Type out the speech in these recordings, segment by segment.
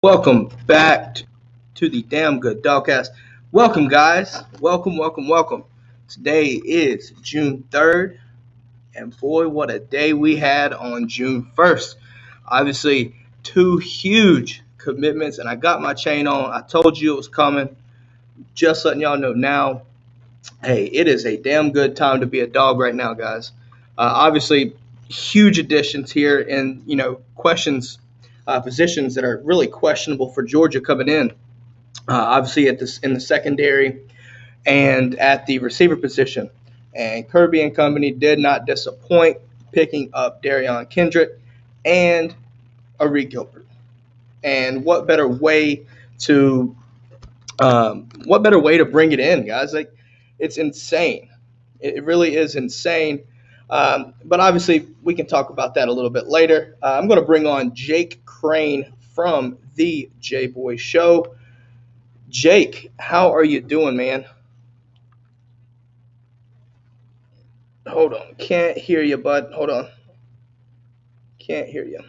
Welcome back to the Damn Good Dogcast. Welcome, guys. Welcome. Today is June 3rd, and boy, what a day we had on June 1st. Obviously, two huge commitments, and I got my chain on. I told you it was coming. Just letting y'all know now, hey, it is a damn good time to be a dog right now, guys. Obviously, huge additions here, and questions, positions that are really questionable for Georgia coming in. Obviously, at this in the secondary and at the receiver position, and Kirby and company did not disappoint, picking up Darion Kendrick and Arik Gilbert. And what better way to bring it in, guys? Like, it's insane. It really is insane. But obviously, we can talk about that a little bit later. I'm going to bring on Jake Crain from the Jboy Show. Jake, how are you doing, man? Hold on. Can't hear you, bud. Hold on. Can't hear you.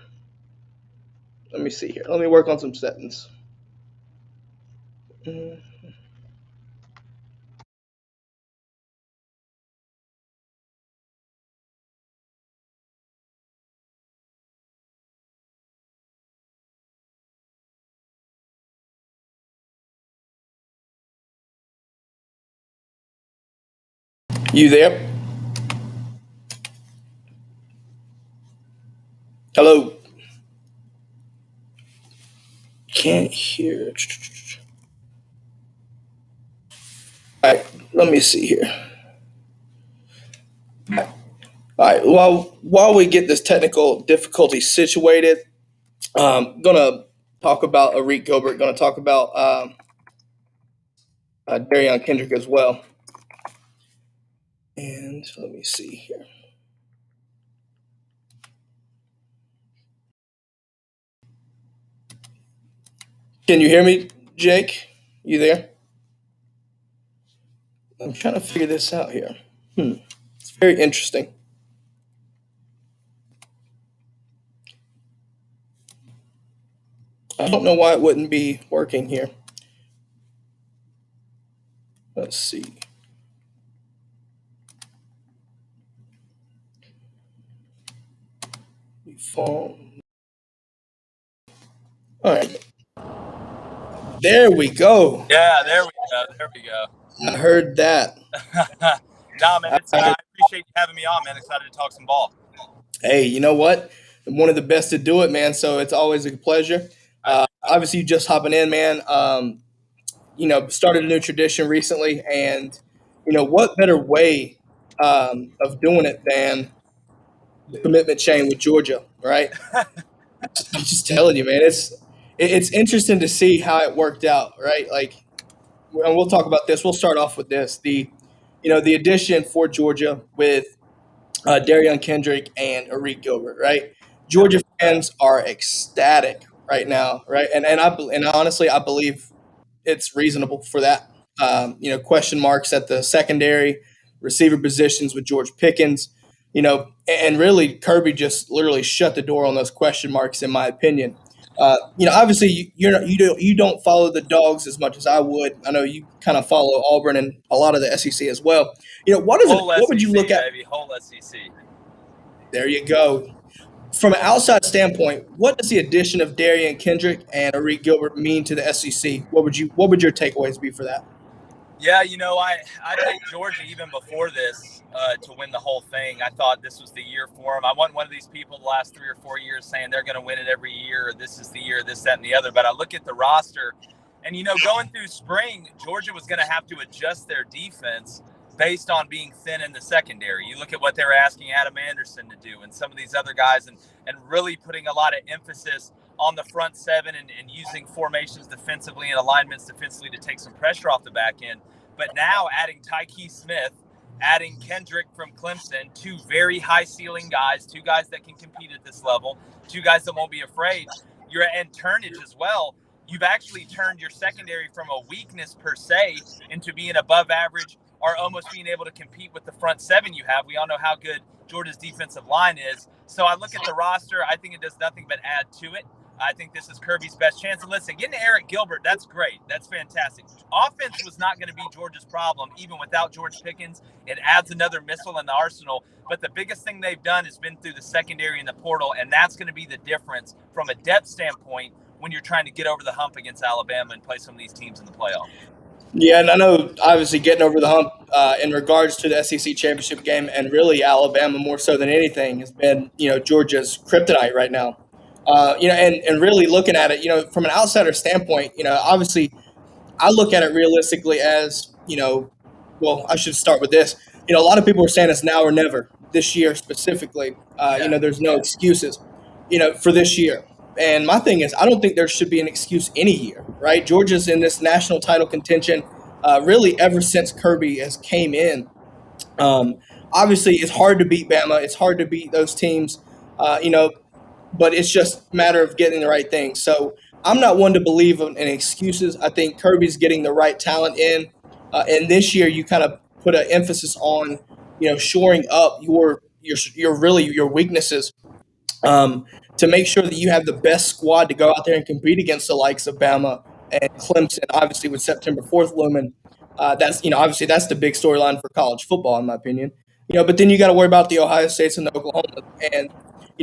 Let me see here. Let me work on some settings. You there? Hello. Can't hear. All right. Let me see here. All right. While we get this technical difficulty situated, gonna talk about Arik Gilbert. Gonna talk about Darion Kendrick as well. And let me see here. Can you hear me, Jake? You there? I'm trying to figure this out here. It's very interesting. I don't know why it wouldn't be working here. Let's see. Phone. All right. There we go. Yeah, there we go. There we go. I heard that. Nah, man, I appreciate you having me on, man. Excited to talk some ball. Hey, you know what? I'm one of the best to do it, man. So it's always a pleasure. Obviously, you just hopping in, man. Started a new tradition recently, and what better way of doing it than the commitment chain with Georgia, right? I'm just telling you, man. It's interesting to see how it worked out, right? Like, and we'll talk about this. We'll start off with this. The addition for Georgia with Darion Kendrick and Arik Gilbert, right? Georgia fans are ecstatic right now, right? And honestly, I believe it's reasonable for that. Question marks at the secondary receiver positions with George Pickens. And really Kirby just literally shut the door on those question marks, in my opinion. Obviously you don't follow the Dogs as much as I would. I know you kind of follow Auburn and a lot of the SEC as well. What would you look at? Baby, whole SEC. There you go. From an outside standpoint, what does the addition of Darion Kendrick and Arik Gilbert mean to the SEC? What would your takeaways be for that? Yeah, I picked Georgia even before this to win the whole thing. I thought this was the year for them. I wasn't one of these people the last 3 or 4 years saying they're going to win it every year, or this is the year, this, that, and the other. But I look at the roster, and, going through spring, Georgia was going to have to adjust their defense based on being thin in the secondary. You look at what they were asking Adam Anderson to do and some of these other guys, and really putting a lot of emphasis on the front seven and using formations defensively and alignments defensively to take some pressure off the back end. But now adding Tyke Smith, adding Kendrick from Clemson, two very high ceiling guys, two guys that can compete at this level, two guys that won't be afraid. And Turnage as well. You've actually turned your secondary from a weakness per se into being above average, or almost being able to compete with the front seven you have. We all know how good Georgia's defensive line is. So I look at the roster. I think it does nothing but add to it. I think this is Kirby's best chance. And listen, getting Eric Gilbert, that's great. That's fantastic. Offense was not going to be Georgia's problem, even without George Pickens. It adds another missile in the arsenal. But the biggest thing they've done has been through the secondary and the portal, and that's going to be the difference from a depth standpoint when you're trying to get over the hump against Alabama and play some of these teams in the playoff. Yeah, and I know obviously getting over the hump in regards to the SEC championship game and really Alabama more so than anything has been, Georgia's kryptonite right now. And really looking at it, from an outsider standpoint, obviously I look at it realistically as, well, I should start with this. A lot of people are saying it's now or never this year specifically. There's no excuses, for this year. And my thing is, I don't think there should be an excuse any year, right? Georgia's in this national title contention really ever since Kirby has came in. Obviously, it's hard to beat Bama. It's hard to beat those teams, but it's just a matter of getting the right thing. So I'm not one to believe in excuses. I think Kirby's getting the right talent in. And this year, you kind of put an emphasis on, shoring up your weaknesses to make sure that you have the best squad to go out there and compete against the likes of Bama and Clemson. Obviously, with September 4th looming, that's obviously that's the big storyline for college football, in my opinion. But then you got to worry about the Ohio States and the Oklahoma, and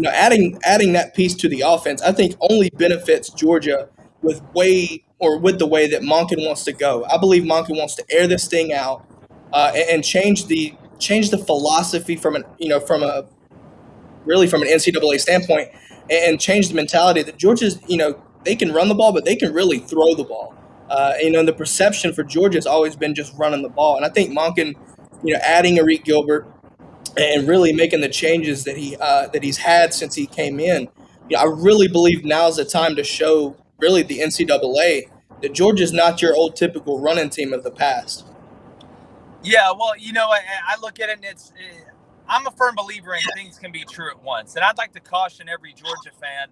adding that piece to the offense, I think only benefits Georgia with the way that Monken wants to go. I believe Monken wants to air this thing out and change the philosophy from an NCAA standpoint and change the mentality that Georgia's, they can run the ball, but they can really throw the ball. The perception for Georgia has always been just running the ball. And I think Monken, adding Eric Gilbert and really making the changes that he's had since he came in, I really believe now's the time to show really the NCAA that Georgia's not your old typical running team of the past. Yeah, well, I look at it and I'm a firm believer in things can be true at once. And I'd like to caution every Georgia fan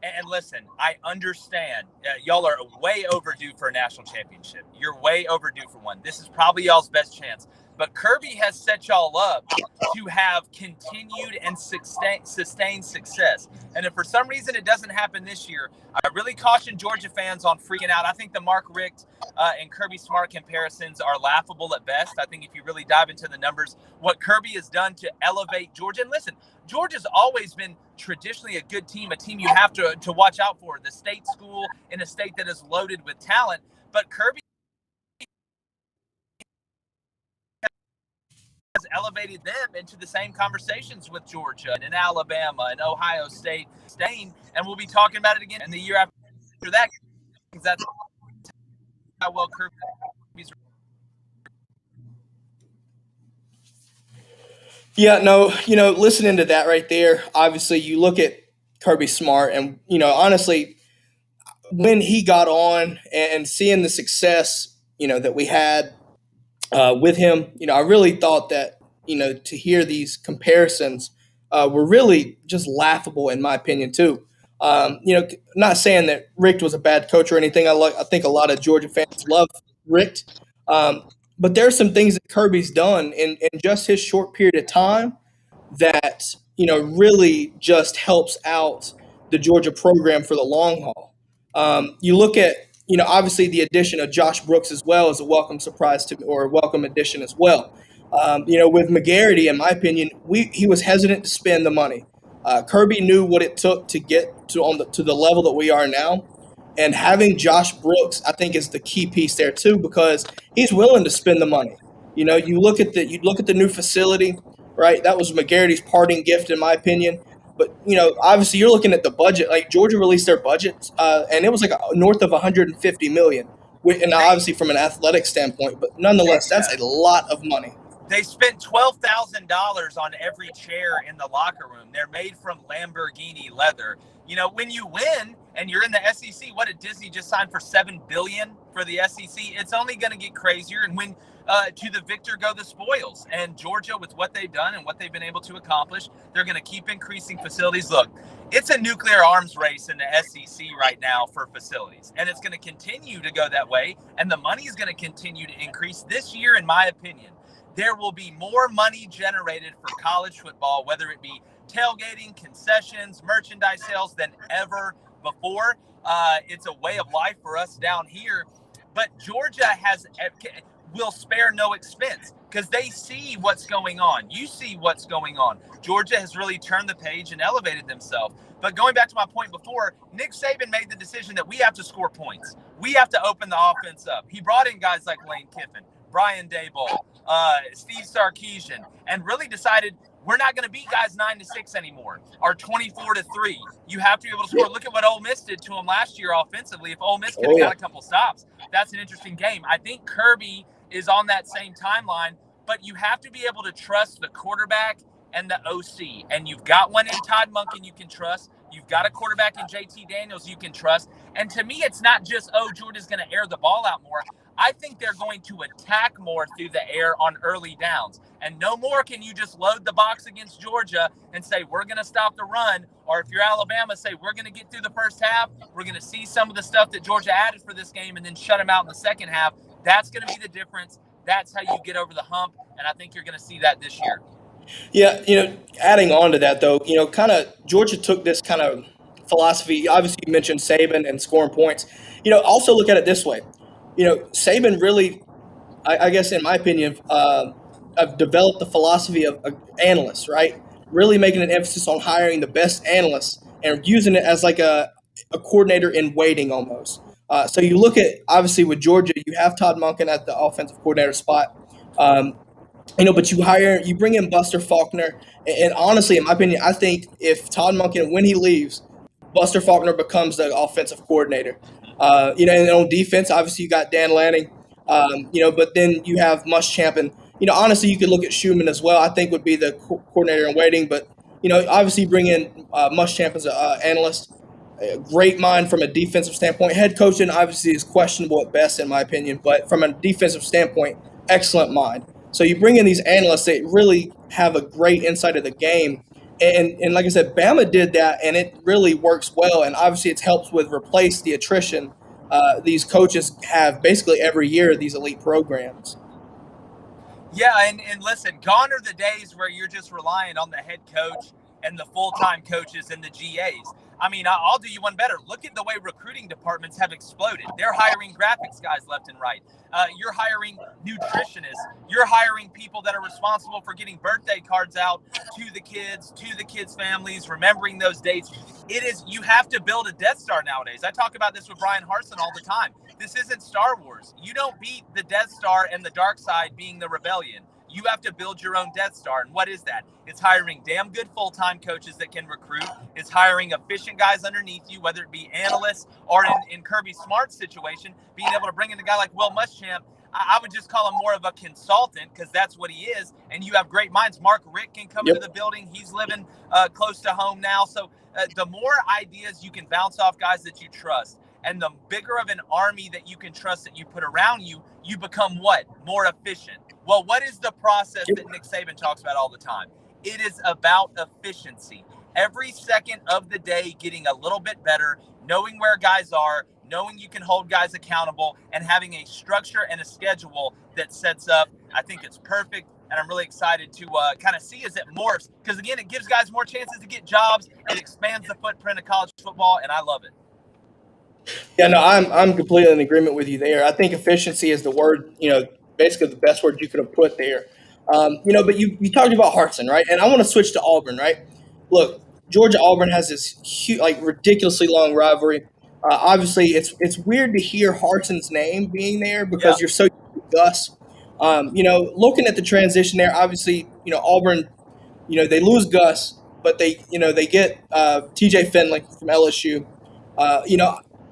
and listen, I understand y'all are way overdue for a national championship. You're way overdue for one. This is probably y'all's best chance. But Kirby has set y'all up to have continued and sustained success. And if for some reason it doesn't happen this year, I really caution Georgia fans on freaking out. I think the Mark Richt and Kirby Smart comparisons are laughable at best. I think if you really dive into the numbers, what Kirby has done to elevate Georgia, and listen, Georgia's always been traditionally a good team, a team you have to watch out for, the state school in a state that is loaded with talent. But Kirby has elevated them into the same conversations with Georgia and Alabama and Ohio State, and we'll be talking about it again in the year after that. That's how well Kirby's. Yeah, no, listening to that right there, obviously you look at Kirby Smart and, honestly, when he got on and seeing the success, that we had with him, I really thought that, to hear these comparisons were really just laughable in my opinion too. Not saying that Richt was a bad coach or anything. I think a lot of Georgia fans love Richt. But there's some things that Kirby's done in just his short period of time that, really just helps out the Georgia program for the long haul. You look at, obviously the addition of Josh Brooks as well is a welcome surprise or a welcome addition as well. With McGarity, in my opinion, he was hesitant to spend the money. Kirby knew what it took to get to the level that we are now. And having Josh Brooks, I think, is the key piece there too, because he's willing to spend the money. You look at the new facility, right? That was McGarity's parting gift, in my opinion. But obviously, you're looking at the budget. Like Georgia released their budget, and it was like north of 150 million. And obviously, from an athletic standpoint, but nonetheless, that's a lot of money. They spent $12,000 on every chair in the locker room. They're made from Lamborghini leather. When you win and you're in the SEC, what did Disney just sign for $7 billion for the SEC? It's only going to get crazier. And when to the victor go the spoils. And Georgia, with what they've done and what they've been able to accomplish, they're going to keep increasing facilities. Look, it's a nuclear arms race in the SEC right now for facilities, and it's going to continue to go that way. And the money is going to continue to increase this year, in my opinion. There will be more money generated for college football, whether it be tailgating, concessions, merchandise sales than ever before. It's a way of life for us down here. But Georgia will spare no expense because they see what's going on. You see what's going on. Georgia has really turned the page and elevated themselves. But going back to my point before, Nick Saban made the decision that we have to score points. We have to open the offense up. He brought in guys like Lane Kiffin, Brian Daboll, Steve Sarkisian, and really decided we're not going to beat guys 9-6 anymore or 24-3. You have to be able to score. Look at what Ole Miss did to them last year offensively. If Ole Miss could have got a couple stops, that's an interesting game. I think Kirby is on that same timeline, but you have to be able to trust the quarterback and the OC. And you've got one in Todd Monken you can trust. You've got a quarterback in JT Daniels you can trust. And to me, it's not just, Georgia's going to air the ball out more. I think they're going to attack more through the air on early downs. And no more can you just load the box against Georgia and say, we're going to stop the run. Or if you're Alabama, say, we're going to get through the first half. We're going to see some of the stuff that Georgia added for this game and then shut them out in the second half. That's going to be the difference. That's how you get over the hump. And I think you're going to see that this year. Yeah, adding on to that though, kind of Georgia took this kind of philosophy. Obviously, you mentioned Saban and scoring points. Also look at it this way. Saban really, I guess, in my opinion, have developed the philosophy of analysts, right? Really making an emphasis on hiring the best analysts and using it as like a coordinator in waiting almost. So you look at, obviously, with Georgia, you have Todd Monken at the offensive coordinator spot. But you bring in Buster Faulkner, and honestly, in my opinion, I think if Todd Monken, when he leaves, Buster Faulkner becomes the offensive coordinator. And on defense, obviously you got Dan Lanning, but then you have Muschamp, and honestly, you could look at Schumann as well. I think would be the coordinator in waiting, but obviously bring in Muschamp as an analyst. A great mind from a defensive standpoint. Head coaching obviously is questionable at best, in my opinion, but from a defensive standpoint, excellent mind. So you bring in these analysts that really have a great insight of the game. And like I said, Bama did that, and it really works well. And obviously it helps with replace the attrition these coaches have basically every year, these elite programs. Yeah, and listen, gone are the days where you're just relying on the head coach and the full-time coaches and the GAs. I mean, I'll do you one better. Look at the way recruiting departments have exploded. They're hiring graphics guys left and right. You're hiring nutritionists. You're hiring people that are responsible for getting birthday cards out to the kids' families, remembering those dates. You have to build a Death Star nowadays. I talk about this with Brian Harsin all the time. This isn't Star Wars. You don't beat the Death Star and the dark side being the rebellion. You have to build your own Death Star. And what is that? It's hiring damn good full-time coaches that can recruit. It's hiring efficient guys underneath you, whether it be analysts or in Kirby Smart's situation, being able to bring in a guy like Will Muschamp. I would just call him more of a consultant because that's what he is. And you have great minds. Mark Richt can come into the building. He's living close to home now. So the more ideas you can bounce off guys that you trust, and the bigger of an army that you can trust that you put around you, you become what? More efficient. Well, what is the process that Nick Saban talks about all the time? It is about efficiency. Every second of the day getting a little bit better, knowing where guys are, knowing you can hold guys accountable, and having a structure and a schedule that sets up. I think it's perfect, and I'm really excited to kind of see as it morphs. Because, again, it gives guys more chances to get jobs. It expands the footprint of college football, and I love it. Yeah, no, I'm completely in agreement with you there. I think efficiency is the word, basically the best word you could have put there. But you talked about Hartson, right? And I want to switch to Auburn, right? Look, Georgia Auburn has this huge, ridiculously long rivalry. Obviously, it's weird to hear Hartson's name being there because you're so used to Gus. Looking at the transition there, obviously, Auburn, they lose Gus, but they get TJ Finley from LSU.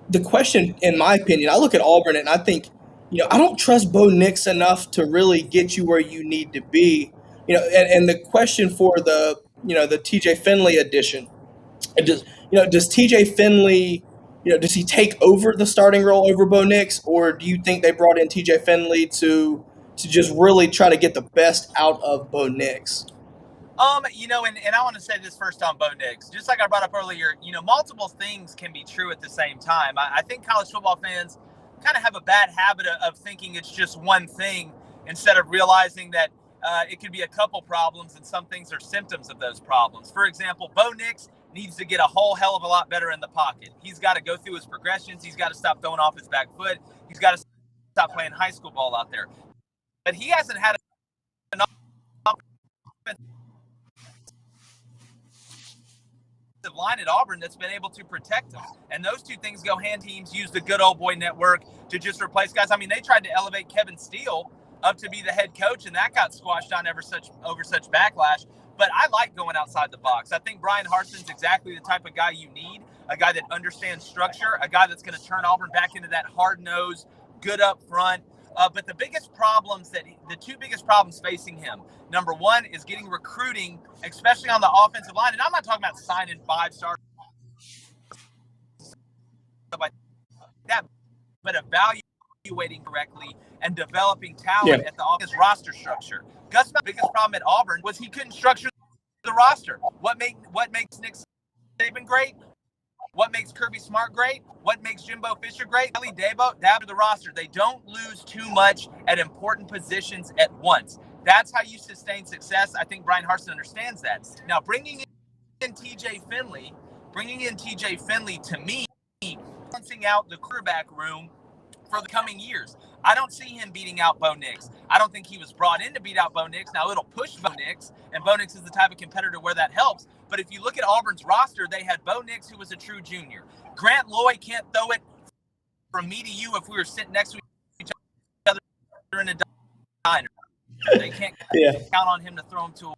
The question, in my opinion, I look at Auburn and I think, I don't trust Bo Nix enough to really get you where you need to be. And the question for the TJ Finley addition, does TJ Finley, does he take over the starting role over Bo Nix, or do you think they brought in TJ Finley to just really try to get the best out of Bo Nix? And I want to say this first on Bo Nix. Just like I brought up earlier, multiple things can be true at the same time. I think college football fans kind of have a bad habit of thinking it's just one thing instead of realizing that it could be a couple problems, and some things are symptoms of those problems. For example, Bo Nix needs to get a whole hell of a lot better in the pocket. He's got to go through his progressions. He's got to stop throwing off his back foot. He's got to stop playing high school ball out there. But he hasn't had an offensive line at Auburn that's been able to protect him. And those two things go hand. Teams use the good old boy network to just replace guys. I mean, they tried to elevate Kevin Steele up to be the head coach, and that got squashed on over such backlash. But I like going outside the box. I think Brian Harsin's exactly the type of guy you need, a guy that understands structure, a guy that's going to turn Auburn back into that hard-nosed, good up front. But the two biggest problems facing him, number one is getting recruiting, especially on the offensive line. And I'm not talking about signing 5-star like that, but evaluating correctly and developing talent at the offense roster structure. Gus' biggest problem at Auburn was he couldn't structure the roster. What makes Nick Saban great? What makes Kirby Smart great? What makes Jimbo Fisher great? Kelly Dabo to the roster. They don't lose too much at important positions at once. That's how you sustain success. I think Brian Harsin understands that. Now, bringing in TJ Finley to me, balancing out the quarterback room for the coming years. I don't see him beating out Bo Nix. I don't think he was brought in to beat out Bo Nix. Now, it'll push Bo Nix, and Bo Nix is the type of competitor where that helps. But if you look at Auburn's roster, they had Bo Nix, who was a true junior. Grant Lloyd can't throw it from me to you if we were sitting next to each other in a diner. They can't count on him to throw him to a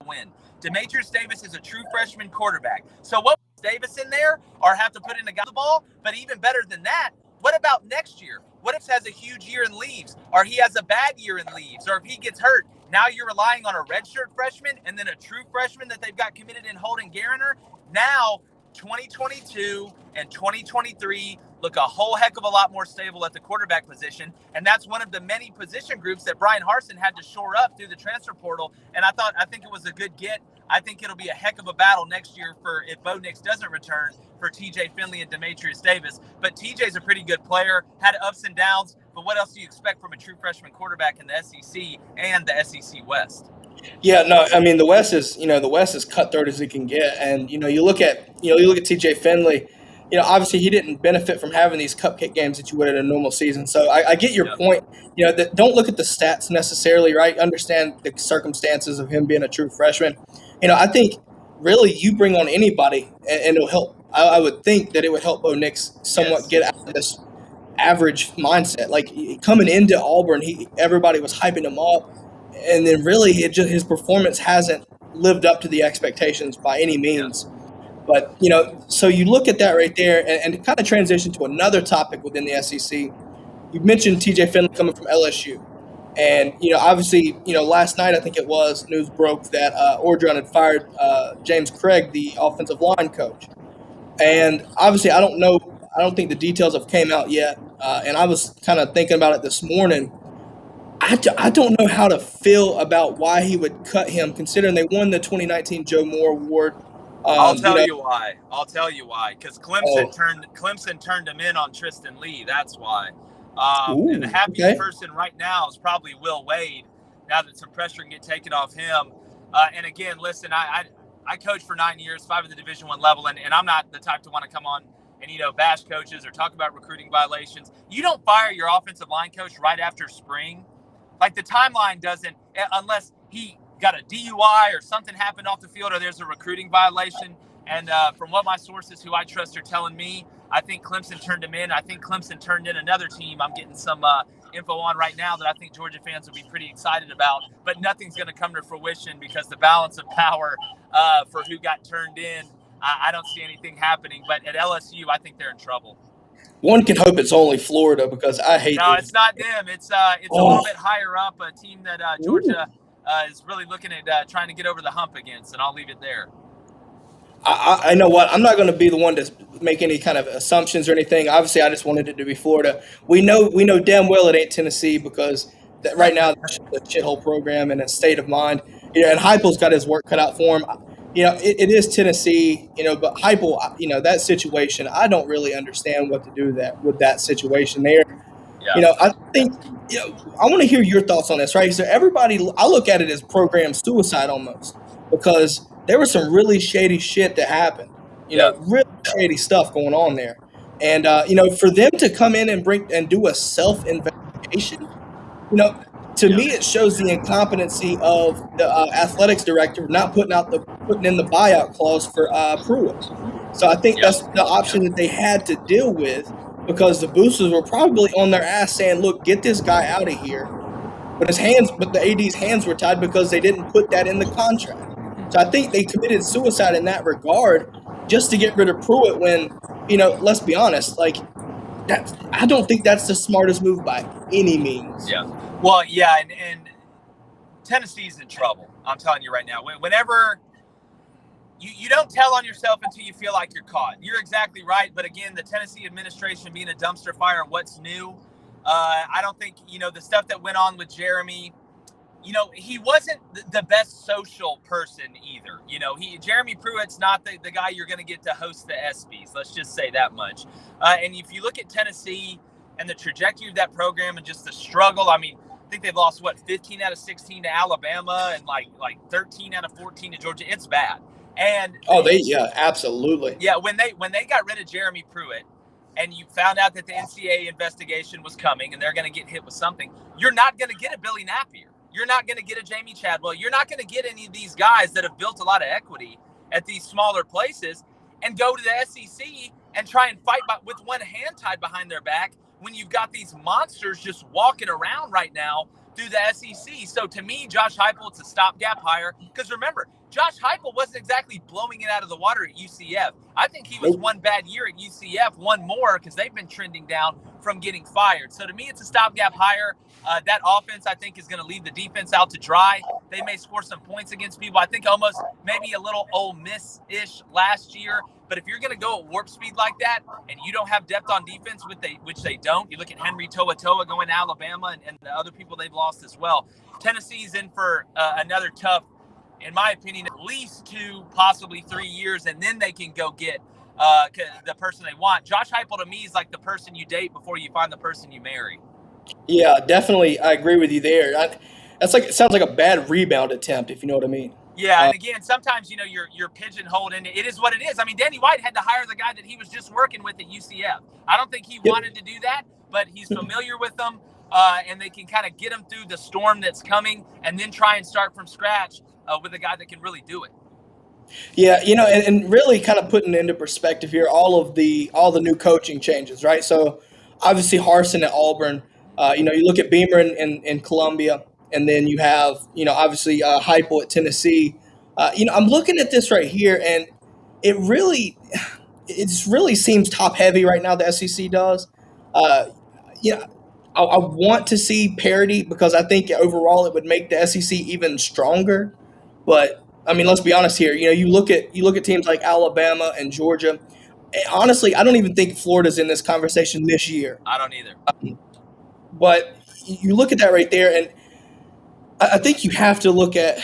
win. Demetrius Davis is a true freshman quarterback. So what Davis in there or have to put in a guy on the ball? But even better than that, what about next year? What if he has a huge year and leaves, or he has a bad year and leaves, or if he gets hurt? Now you're relying on a redshirt freshman and then a true freshman that they've got committed in Holden Gariner. Now 2022 and 2023 look a whole heck of a lot more stable at the quarterback position. And that's one of the many position groups that Brian Harsin had to shore up through the transfer portal. And I think it was a good get. I think it'll be a heck of a battle next year for if Bo Nix doesn't return for TJ Finley and Demetrius Davis. But TJ's a pretty good player, had ups and downs. But what else do you expect from a true freshman quarterback in the SEC and the SEC West? Yeah, no, I mean the West is cutthroat as it can get, and you look at T.J. Finley, obviously he didn't benefit from having these cupcake games that you would in a normal season. So I get your point. That don't look at the stats necessarily, right? Understand the circumstances of him being a true freshman. I think really you bring on anybody and it'll help. I would think that it would help Bo Nix somewhat get out of this average mindset. Like coming into Auburn, everybody was hyping him up. And then really his performance hasn't lived up to the expectations by any means. But, so you look at that right there and to kind of transition to another topic within the SEC. You mentioned TJ Finley coming from LSU. And, obviously, last night I think it was, news broke that Orgeron had fired James Craig, the offensive line coach. And obviously I don't think the details have came out yet. And I was kind of thinking about it this morning. I don't know how to feel about why he would cut him, considering they won the 2019 Joe Moore Award. I'll tell you why. Because Clemson turned him in on Tristan Lee. That's why. And the happiest person right now is probably Will Wade. Now that some pressure can get taken off him. And again, listen, I coached for 9 years, 5 at the Division I level, and I'm not the type to want to come on and bash coaches or talk about recruiting violations. You don't fire your offensive line coach right after spring. Like the timeline doesn't, unless he got a DUI or something happened off the field or there's a recruiting violation. And from what my sources who I trust are telling me, I think Clemson turned him in. I think Clemson turned in another team I'm getting some info on right now that I think Georgia fans will be pretty excited about. But nothing's going to come to fruition because the balance of power for who got turned in, I don't see anything happening. But at LSU, I think they're in trouble. One can hope it's only Florida because I hate. No, it's not them. It's a little bit higher up, a team that Georgia is really looking at trying to get over the hump against, and I'll leave it there. I know what. I'm not going to be the one to make any kind of assumptions or anything. Obviously, I just wanted it to be Florida. We know damn well it ain't Tennessee because right now it's a shithole program and a state of mind. And Heupel's got his work cut out for him. It is Tennessee, but Heupel, that situation, I don't really understand what to do with that situation there. I think I want to hear your thoughts on this, right? So everybody, I look at it as program suicide almost because there was some really shady shit that happened. Yeah. Really shady stuff going on there, and for them to come in and bring and do a self investigation, you know, to Yeah. me it shows the incompetency of the athletics director not putting in the buyout clause for Pruitt. So I think Yeah. that's the option that they had to deal with because the boosters were probably on their ass saying, "Look, get this guy out of here." But the AD's hands were tied because they didn't put that in the contract. So I think they committed suicide in that regard just to get rid of Pruitt. When let's be honest, like that, I don't think that's the smartest move by any means. Yeah. Well, yeah, and Tennessee's in trouble. I'm telling you right now. Whenever you don't tell on yourself until you feel like you're caught. You're exactly right. But again, the Tennessee administration being a dumpster fire, what's new? I don't think, the stuff that went on with Jeremy, he wasn't the best social person either. Jeremy Pruitt's not the guy you're going to get to host the ESPYs. Let's just say that much. And if you look at Tennessee and the trajectory of that program and just the struggle, I think they've lost 15 out of 16 to Alabama and like 13 out of 14 to Georgia. It's bad. And absolutely. Yeah, when they got rid of Jeremy Pruitt and you found out that the NCAA investigation was coming and they're going to get hit with something, you're not going to get a Billy Napier. You're not going to get a Jamie Chadwell. You're not going to get any of these guys that have built a lot of equity at these smaller places and go to the SEC and try and fight with one hand tied behind their back when you've got these monsters just walking around right now through the SEC. So to me, Josh Heupel, it's a stopgap hire. Because remember, Josh Heupel wasn't exactly blowing it out of the water at UCF. I think he was one bad year at UCF, one more because they've been trending down from getting fired. So to me, it's a stopgap hire. That offense, I think, is going to leave the defense out to dry. They may score some points against people. I think almost maybe a little Ole Miss-ish last year. But if you're going to go at warp speed like that and you don't have depth on defense, which they don't, you look at Henry To'oTo'o going to Alabama and the other people they've lost as well. Tennessee's in for another tough, in my opinion, at least 2, possibly 3 years, and then they can go get the person they want. Josh Heupel to me is like the person you date before you find the person you marry. Yeah, definitely. I agree with you there. It sounds like a bad rebound attempt, if you know what I mean. Yeah, and again, sometimes you're pigeonholed in it. It is what it is. Danny White had to hire the guy that he was just working with at UCF. I don't think he wanted to do that, but he's familiar with them, and they can kind of get him through the storm that's coming, and then try and start from scratch with a guy that can really do it. Yeah, and really kind of putting into perspective here all the new coaching changes, right? So obviously Harsin at Auburn, you look at Beamer in Columbia, and then you have obviously Heupel at Tennessee. I'm looking at this right here, and it just really seems top heavy right now. The SEC does. Uh, you know, I want to see parity because I think overall it would make the SEC even stronger. But let's be honest here. You look at teams like Alabama and Georgia. Honestly, I don't even think Florida's in this conversation this year. I don't either. But you look at that right there, and I think you have to look at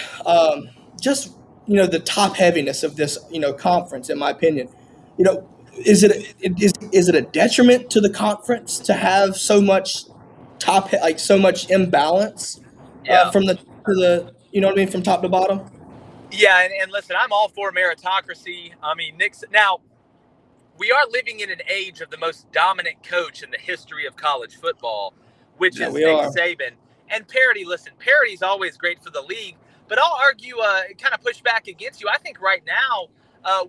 just the top heaviness of this conference. In my opinion, is it a detriment to the conference to have so much so much imbalance from the to the what I mean, from top to bottom? Yeah, and listen, I'm all for meritocracy. Now we are living in an age of the most dominant coach in the history of college football, which is Nick Saban. And parity, parity is always great for the league, but I'll argue, kind of push back against you. I think right now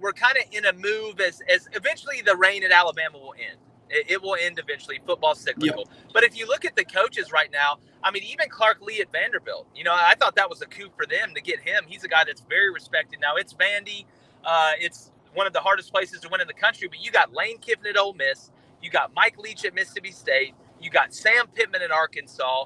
we're kind of in a move as eventually the reign at Alabama will end. It will end eventually. Football's cyclical. Yep. But if you look at the coaches right now, even Clark Lee at Vanderbilt, I thought that was a coup for them to get him. He's a guy that's very respected. Now, it's Vandy. It's one of the hardest places to win in the country, but you got Lane Kiffin at Ole Miss. You got Mike Leach at Mississippi State. You got Sam Pittman at Arkansas.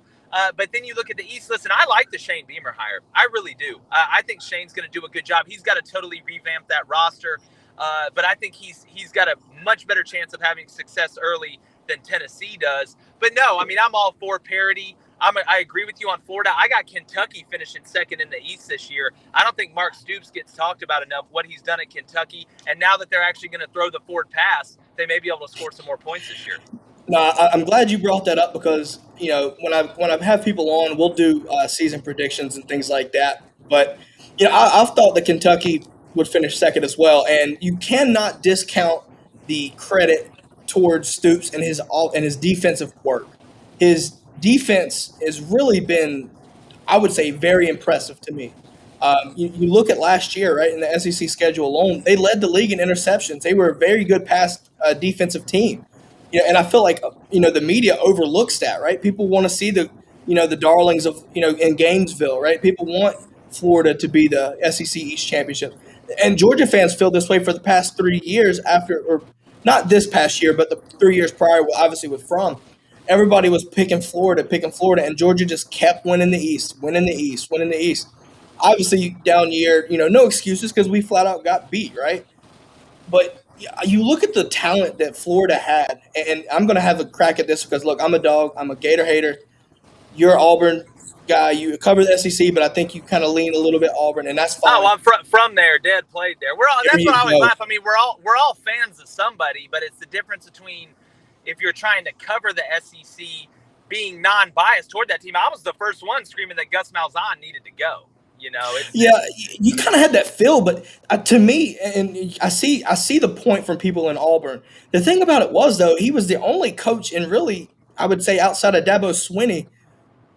But then you look at the East. Listen, I like the Shane Beamer hire. I really do. I think Shane's going to do a good job. He's got to totally revamp that roster. But I think he's got a much better chance of having success early than Tennessee does. But no, I'm all for parity. I agree with you on Florida. I got Kentucky finishing second in the East this year. I don't think Mark Stoops gets talked about enough, what he's done at Kentucky. And now that they're actually going to throw the forward pass, they may be able to score some more points this year. No, I'm glad you brought that up because when I have people on, we'll do season predictions and things like that. But I've thought that Kentucky would finish second as well, and you cannot discount the credit towards Stoops and his defensive work. His defense has really been, I would say, very impressive to me. You look at last year, right, in the SEC schedule alone, they led the league in interceptions. They were a very good pass defensive team. And I feel like the media overlooks that, right? People want to see the darlings of in Gainesville, right? People want Florida to be the SEC East championship, and Georgia fans feel this way for the past 3 years after, or not this past year, but the 3 years prior, obviously with Fromm. Everybody was picking Florida, and Georgia just kept winning the East, winning the East, winning the East. Obviously, down year, no excuses because we flat out got beat, right? But you look at the talent that Florida had, and I'm going to have a crack at this because, look, I'm a dog. I'm a Gator hater. You're an Auburn guy. You cover the SEC, but I think you kind of lean a little bit Auburn, and that's Oh, fine. I'm from there. Dad played there. We're all. There That's what I you always go. laugh. I mean, we're all fans of somebody, but it's the difference between if you're trying to cover the SEC being non-biased toward that team. I was the first one screaming that Gus Malzahn needed to go. Yeah, you kind of had that feel, but to me, and I see the point from people in Auburn. The thing about it was, though, he was the only coach in really, I would say, outside of Dabo Swinney,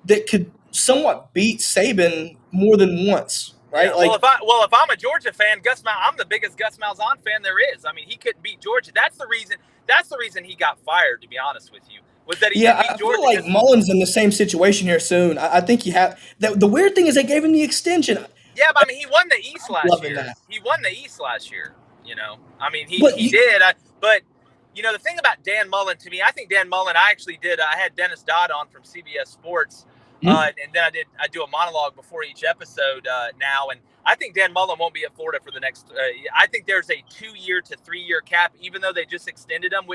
that could somewhat beat Saban more than once, Yeah. right? Well, Like, if I'm a Georgia fan, I'm the biggest Gus Malzahn fan there is. I mean, he couldn't beat Georgia. That's the reason. That's the reason he got fired. To be honest with you, was that he didn't yeah, beat I feel Georgia like because Mullins in the same situation here soon. I think you have. The weird thing is they gave him the extension. yeah, but I mean, he won the East I'm last loving year. that. He won the East last year. I mean, he But he did. But the thing about Dan Mullen to me, I think Dan Mullen. I actually did. I had Dennis Dodd on from CBS Sports, Mhm. and then I do a monologue before each episode now, and I think Dan Mullen won't be at Florida for the next. I think there's a 2-year to 3-year cap, even though they just extended them.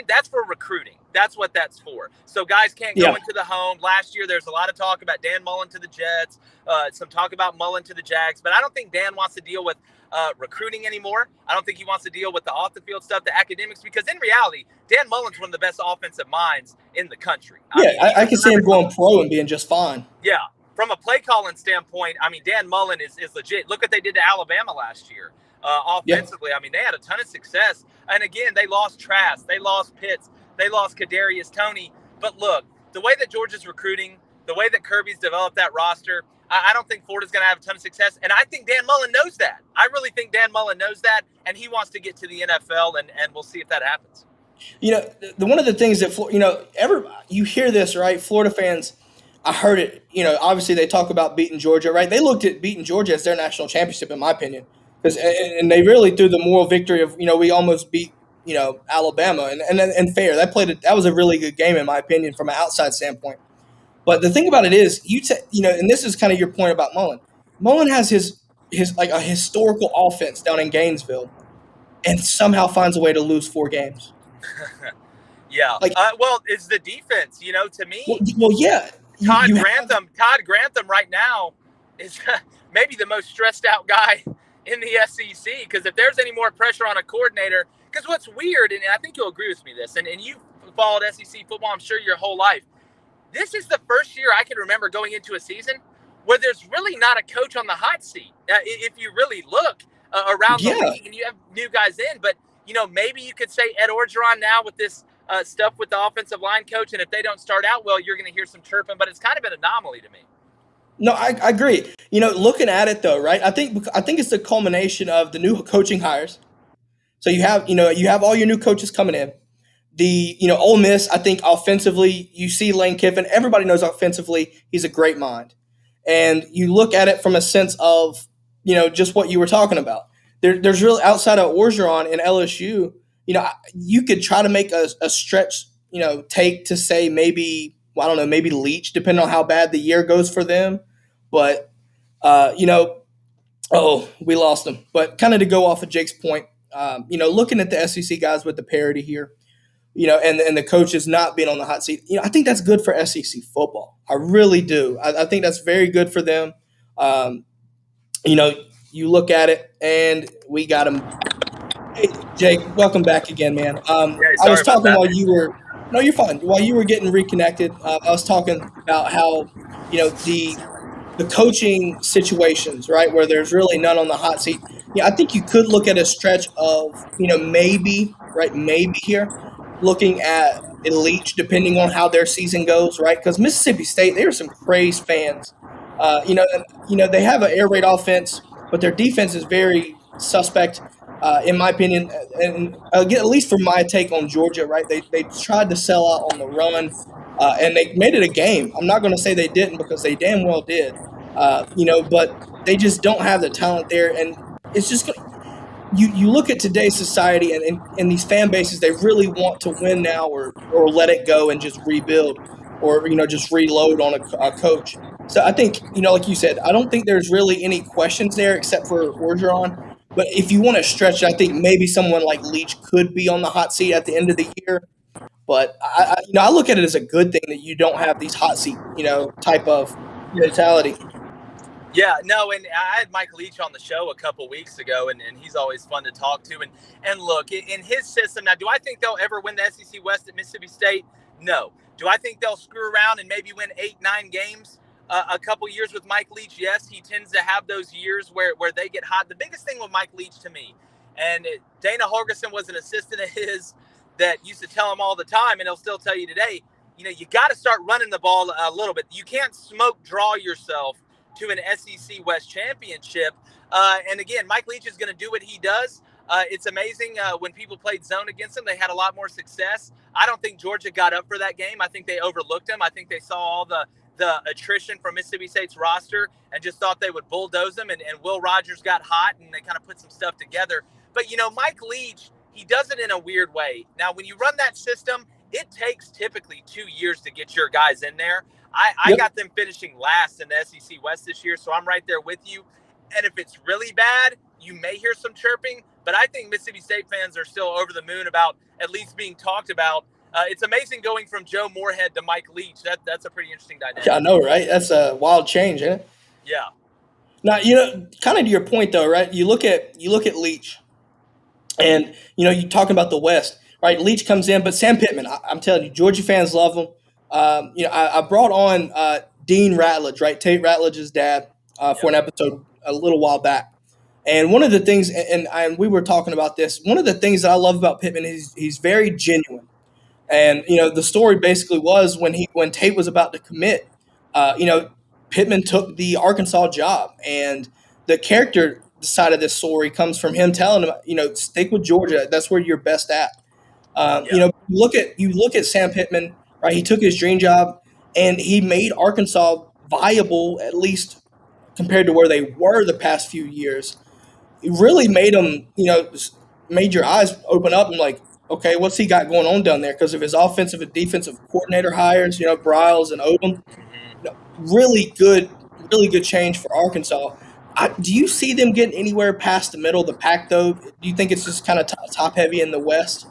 That's for recruiting. That's what that's for. So guys can't go Yeah, into the home. Last year, there's a lot of talk about Dan Mullen to the Jets, some talk about Mullen to the Jags, but I don't think Dan wants to deal with recruiting anymore. I don't think he wants to deal with the off the field stuff, the academics, because in reality, Dan Mullen's one of the best offensive minds in the country. I yeah, mean, I even can see him remember from going pro and being just fine. yeah, from a play calling standpoint, I mean, Dan Mullen is legit. Look what they did to Alabama last year. Yeah, Offensively, I mean, they had a ton of success. And again, they lost Trask, they lost Pitts, they lost Kadarius Toney. But look, the way that Georgia's recruiting, the way that Kirby's developed that roster, I don't think Florida's going to have a ton of success. And I think Dan Mullen knows that. I really think Dan Mullen knows that, and he wants to get to the NFL, and we'll see if that happens. one of the things that you hear this, right? Florida fans, I heard it. Obviously they talk about beating Georgia, right? They looked at beating Georgia as their national championship, in my opinion, because and they really threw the moral victory of we almost beat Alabama, and fair. That was a really good game in my opinion from an outside standpoint. But the thing about it is, and this is kind of your point about Mullen. Mullen has his like a historical offense down in Gainesville, and somehow finds a way to lose 4 games. Yeah. Like, Well, it's the defense. To me, well, yeah, you have. Todd Grantham right now is maybe the most stressed out guy in the SEC, because if there's any more pressure on a coordinator, because what's weird, and I think you'll agree with me this, and you've followed SEC football, I'm sure, your whole life. This is the first year I can remember going into a season where there's really not a coach on the hot seat. If you really look around the Yeah, league and you have new guys in, but maybe you could say Ed Orgeron now with this stuff with the offensive line coach, and if they don't start out well, you're going to hear some chirping. But it's kind of an anomaly to me. no, I agree. Looking at it though, right? I think it's the culmination of the new coaching hires. So you have all your new coaches coming in. Ole Miss, I think offensively, you see Lane Kiffin. Everybody knows offensively he's a great mind, and you look at it from a sense of just what you were talking about. There's really outside of Orgeron and LSU, you could try to make a stretch, take to say maybe, well, I don't know, maybe Leach, depending on how bad the year goes for them. But uh, you know, oh, we lost them. But kind of to go off of Jake's point, looking at the SEC guys with the parity here, and the coaches not being on the hot seat, I think that's good for SEC football. I really do. I think that's very good for them. Um, you know, you look at it, and we got them. Hey, Jake, welcome back again, man. Yeah, I was sorry about talking that, while man. you were No, you're fine. While you were getting reconnected, I was talking about how the coaching situations, right, where there's really none on the hot seat. Yeah, I think you could look at a stretch of maybe right, maybe here looking at a Leach, depending on how their season goes, right? Because Mississippi State, they are some crazed fans. They have an air raid offense, but their defense is very suspect, in my opinion. And again, at least from my take on Georgia, right? They tried to sell out on the run, and they made it a game. I'm not going to say they didn't because they damn well did. But they just don't have the talent there, and it's just you look at today's society and these fan bases, they really want to win now or let it go and just rebuild or just reload on a coach. So I think like you said, I don't think there's really any questions there except for Orgeron. But if you want to stretch it, I think maybe someone like Leach could be on the hot seat at the end of the year. But I look at it as a good thing that you don't have these hot seat type of mentality. Yeah, no, and I had Mike Leach on the show a couple weeks ago, and he's always fun to talk to. And look, in his system now, do I think they'll ever win the SEC West at Mississippi State? No. Do I think they'll screw around and maybe win 8-9 games a couple years with Mike Leach? Yes, he tends to have those years where they get hot. The biggest thing with Mike Leach to me, and Dana Holgerson was an assistant of his that used to tell him all the time, and he'll still tell you today, you got to start running the ball a little bit. You can't smoke draw yourself to an SEC West championship. And again, Mike Leach is going to do what he does. It's amazing when people played zone against him, they had a lot more success. I don't think Georgia got up for that game. I think they overlooked him. I think they saw all the attrition from Mississippi State's roster and just thought they would bulldoze them. And Will Rogers got hot and they kind of put some stuff together. But, Mike Leach, he does it in a weird way. Now, when you run that system, it takes typically 2 years to get your guys in there. I got them finishing last in the SEC West this year, so I'm right there with you. And if it's really bad, you may hear some chirping, but I think Mississippi State fans are still over the moon about at least being talked about. It's amazing going from Joe Moorhead to Mike Leach. That's a pretty interesting dynamic. Yeah, I know, right? That's a wild change, isn't it? Yeah. Now, kind of to your point though, right? You look at Leach, and you talking about the West, right? Leach comes in, but Sam Pittman, I'm telling you, Georgia fans love him. I brought on Dean Ratledge, right? Tate Ratledge's dad, for an episode a little while back. And one of the things, and we were talking about this, one of the things that I love about Pittman is he's very genuine. And the story basically was when Tate was about to commit, Pittman took the Arkansas job, and the character side of this story comes from him telling him, stick with Georgia. That's where you're best at. You look at Sam Pittman, right? He took his dream job, and he made Arkansas viable, at least compared to where they were the past few years. It really made them, made your eyes open up and like, okay, what's he got going on down there? Because of his offensive and defensive coordinator hires, Briles and Odom, really good change for Arkansas. Do you see them getting anywhere past the middle of the pack, though? Do you think it's just kind of top heavy in the West?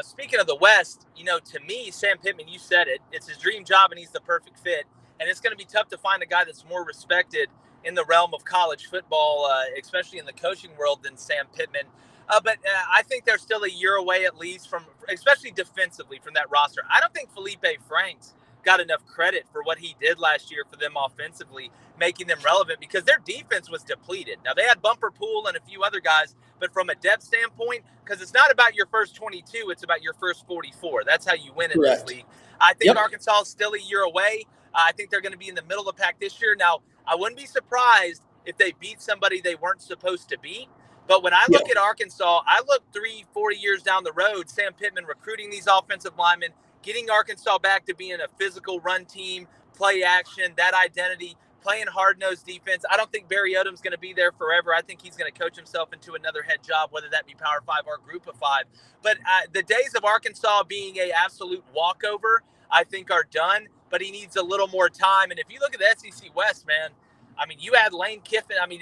Speaking of the West, to me, Sam Pittman, you said it, it's his dream job and he's the perfect fit. And it's going to be tough to find a guy that's more respected in the realm of college football, especially in the coaching world, than Sam Pittman. But I think they're still a year away at least from, especially defensively, from that roster. I don't think Felipe Franks got enough credit for what he did last year for them offensively, making them relevant because their defense was depleted. Now, they had Bumper Pool and a few other guys, but from a depth standpoint, because it's not about your first 22, it's about your first 44. That's how you win in this league. I think Arkansas is still a year away. I think they're going to be in the middle of the pack this year. Now, I wouldn't be surprised if they beat somebody they weren't supposed to beat. But when I look at Arkansas, I look 3-4 years down the road, Sam Pittman recruiting these offensive linemen, getting Arkansas back to being a physical run team, play action, that identity, playing hard-nosed defense. I don't think Barry Odom's going to be there forever. I think he's going to coach himself into another head job, whether that be Power 5 or Group of 5. But the days of Arkansas being an absolute walkover, I think, are done. But he needs a little more time. And if you look at the SEC West, man, I mean, you had Lane Kiffin. I mean,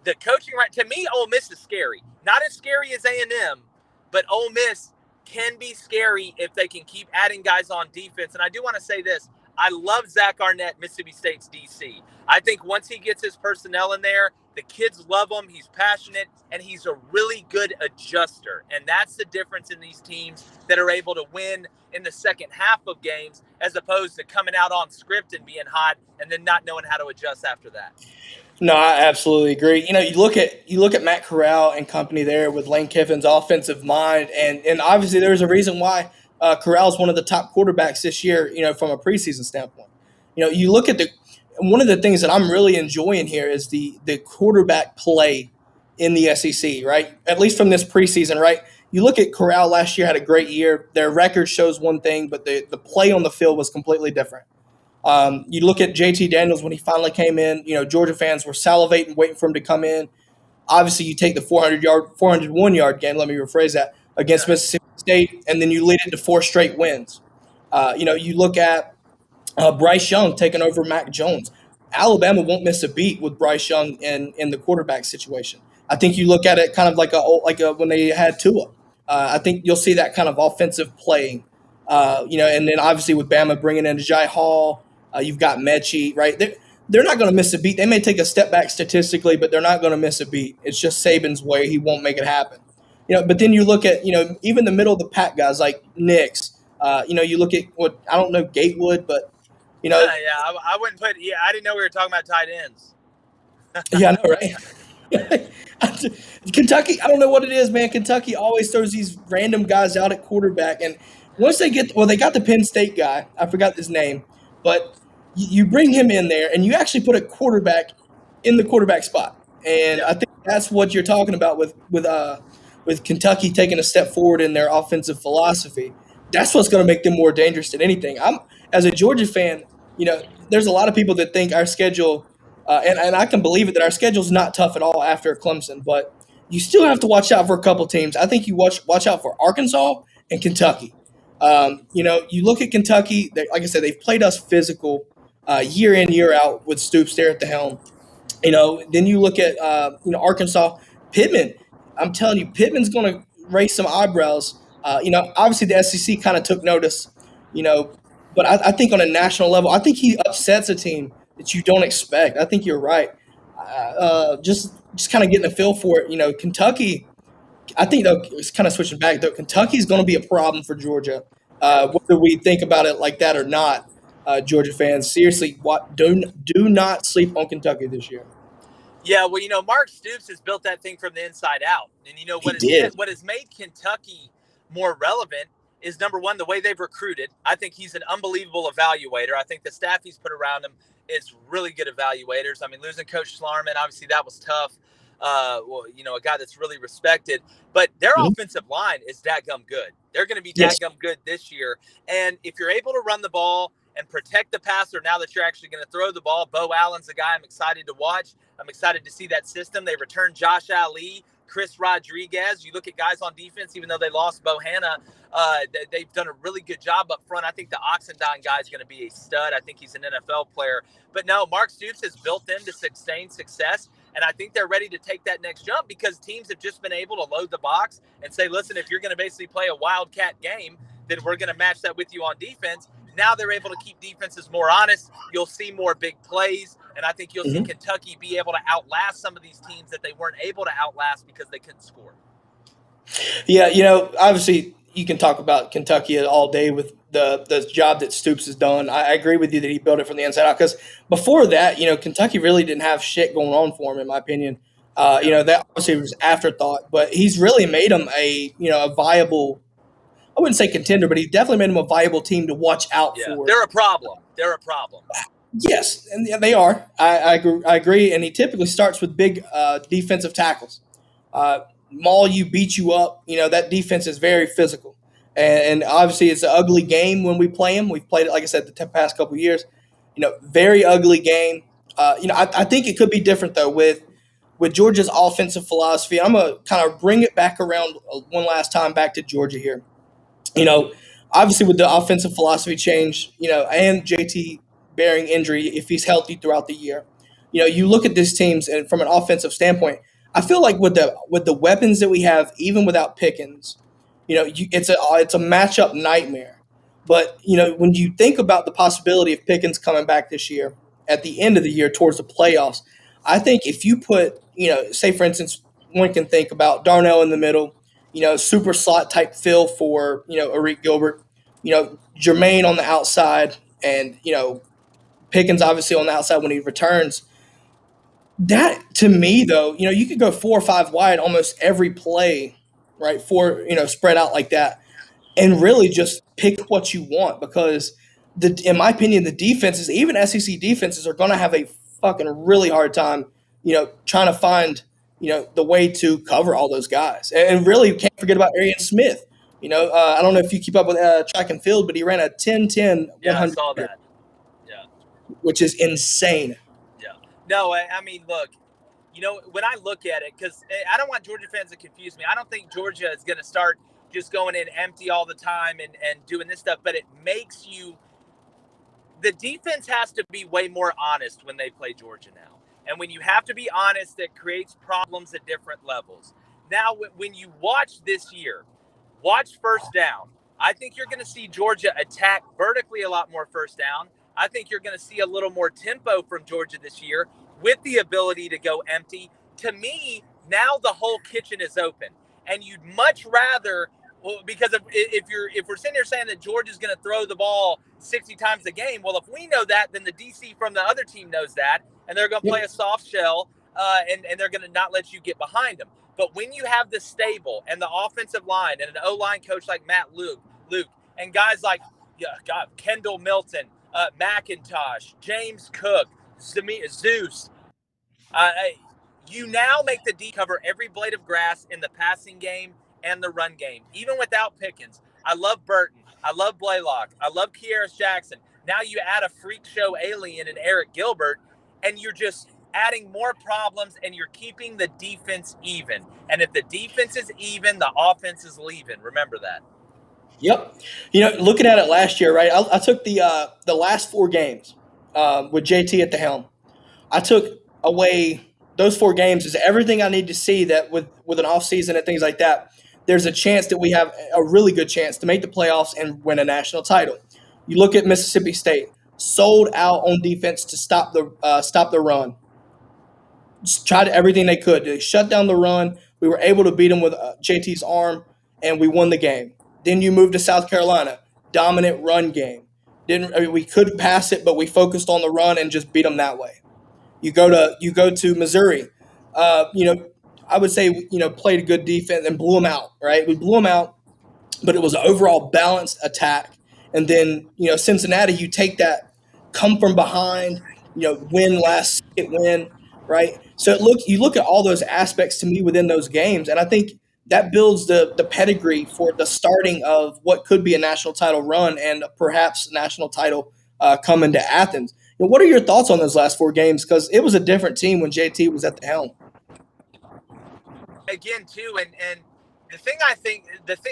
the coaching, right? To me, Ole Miss is scary. Not as scary as A&M, but Ole Miss can be scary if they can keep adding guys on defense. And I do want to say this. I love Zach Arnett, Mississippi State's DC. I think once he gets his personnel in there, the kids love him. He's passionate, and he's a really good adjuster. And that's the difference in these teams that are able to win in the second half of games, as opposed to coming out on script and being hot and then not knowing how to adjust after that. No, I absolutely agree. You look at Matt Corral and company there with Lane Kiffin's offensive mind, and obviously there's a reason why Corral is one of the top quarterbacks this year. From a preseason standpoint, you look at the one of the things that I'm really enjoying here is the quarterback play in the SEC, right? At least from this preseason, right? You look at Corral last year had a great year. Their record shows one thing, but the play on the field was completely different. You look at JT Daniels when he finally came in. Georgia fans were salivating, waiting for him to come in. Obviously, you take the 401 yard game. Let me rephrase that against Mississippi State, and then you lead it to 4 straight wins. You look at Bryce Young taking over Mac Jones. Alabama won't miss a beat with Bryce Young in the quarterback situation. I think you look at it kind of like when they had Tua. I think you'll see that kind of offensive playing. And then obviously with Bama bringing in Jai Hall, you've got Mechie, right? They're not going to miss a beat. They may take a step back statistically, but they're not going to miss a beat. It's just Saban's way. He won't make it happen. But then you look at, even the middle of the pack guys like Nix. You look at what I don't know Gatewood, but Yeah, I wouldn't put. Yeah, I didn't know we were talking about tight ends. Yeah, I know, right? Kentucky, I don't know what it is, man. Kentucky always throws these random guys out at quarterback, and once they got the Penn State guy. I forgot his name, but you bring him in there, and you actually put a quarterback in the quarterback spot, and I think that's what you're talking about with Kentucky taking a step forward in their offensive philosophy. That's what's going to make them more dangerous than anything. I'm as a Georgia fan, there's a lot of people that think our schedule, and I can believe it, that our schedule is not tough at all after Clemson, but you still have to watch out for a couple teams. I think you watch out for Arkansas and Kentucky. You look at Kentucky, like I said, they've played us physical year in, year out with Stoops there at the helm. Then you look at Arkansas, Pittman. I'm telling you, Pittman's going to raise some eyebrows. Obviously the SEC kind of took notice, but I think on a national level, I think he upsets a team that you don't expect. I think you're right. Just kind of getting a feel for it. Kentucky, I think though, it's kind of switching back though. Kentucky's going to be a problem for Georgia, whether we think about it like that or not. Georgia fans, seriously, do not sleep on Kentucky this year. Yeah, well, Mark Stoops has built that thing from the inside out, and what has made Kentucky more relevant is, number one, the way they've recruited. I think he's an unbelievable evaluator. I think the staff he's put around him is really good evaluators. I mean, losing Coach Schlarman, obviously that was tough. A guy that's really respected, but their offensive line is dadgum good. They're going to be dadgum good this year. And if you're able to run the ball and protect the passer, now that you're actually going to throw the ball, Bo Allen's a guy I'm excited to watch. I'm excited to see that system. They returned Josh Ali, Chris Rodriguez. You look at guys on defense, even though they lost Bohanna, they've done a really good job up front. I think the Oxendine guy is going to be a stud. I think he's an NFL player. But no, Mark Stoops has built them to sustain success. And I think they're ready to take that next jump because teams have just been able to load the box and say, listen, if you're going to basically play a wildcat game, then we're going to match that with you on defense. Now they're able to keep defenses more honest. You'll see more big plays. And I think you'll see Kentucky be able to outlast some of these teams that they weren't able to outlast because they couldn't score. Yeah, obviously you can talk about Kentucky all day with the job that Stoops has done. I agree with you that he built it from the inside out because before that, Kentucky really didn't have shit going on for him, in my opinion. That obviously was afterthought, but he's really made them a viable, I wouldn't say contender, but he definitely made them a viable team to watch out for. They're a problem. Yes, and they are. I agree. And he typically starts with big defensive tackles. Maul you, beat you up. That defense is very physical. And obviously it's an ugly game when we play them. We've played it, like I said, the past couple of years. Very ugly game. I think it could be different, though, with Georgia's offensive philosophy. I'm going to kind of bring it back around one last time back to Georgia here. Obviously with the offensive philosophy change, and JT bearing injury if he's healthy throughout the year. You look at these teams and from an offensive standpoint, I feel like with the weapons that we have, even without Pickens, it's a matchup nightmare. But, when you think about the possibility of Pickens coming back this year, at the end of the year towards the playoffs, I think if you put, say for instance, one can think about Darnell in the middle, super slot type fill for, Arik Gilbert, Jermaine on the outside, and, Pickens obviously on the outside when he returns. That to me though, you could go 4 or 5 wide almost every play, right? Spread out like that and really just pick what you want because in my opinion, the defenses, even SEC defenses, are going to have a fucking really hard time, trying to find, the way to cover all those guys. And really, you can't forget about Arian Smith. I don't know if you keep up with track and field, but he ran a 10-10 Yeah, I 100 saw meter, that. Yeah, which is insane. yeah. No, I mean, look, when I look at it, because I don't want Georgia fans to confuse me. I don't think Georgia is going to start just going in empty all the time and doing this stuff, but it makes you the defense has to be way more honest when they play Georgia now. And when you have to be honest, it creates problems at different levels. Now, when you watch this year, watch first down. I think you're going to see Georgia attack vertically a lot more first down. I think you're going to see a little more tempo from Georgia this year with the ability to go empty. To me, now the whole kitchen is open. And you'd much rather, well, because if we're sitting here saying that Georgia's going to throw the ball 60 times a game, well, if we know that, then the DC from the other team knows that, and they're going to play a soft shell, and they're going to not let you get behind them. But when you have the stable and the offensive line and an O-line coach like Luke, and guys like Kendall Milton, McIntosh, James Cook, Zeus, uh, you now make the D cover every blade of grass in the passing game and the run game, even without Pickens. I love Burton. I love Blaylock. I love Kearis Jackson. Now you add a freak show alien in Eric Gilbert, and you're just adding more problems, and you're keeping the defense even. And if the defense is even, the offense is leaving. Remember that. Yep. Looking at it last year, right? I took the last 4 games with JT at the helm. I took away those 4 games is everything I need to see that with an off season and things like that. There's a chance that we have a really good chance to make the playoffs and win a national title. You look at Mississippi State, sold out on defense to stop the run. Just tried everything they could to shut down the run. We were able to beat them with JT's arm, and we won the game. Then you move to South Carolina, dominant run game. We could pass it, but we focused on the run and just beat them that way. You go to Missouri. I would say played a good defense and blew them out. Right, we blew them out, but it was an overall balanced attack. And then Cincinnati, you take that, come from behind, win last second win, right? So you look at all those aspects to me within those games, and I think that builds the pedigree for the starting of what could be a national title run and perhaps a national title coming to Athens. What are your thoughts on those last 4 games? Because it was a different team when JT was at the helm. Again, too, and the thing,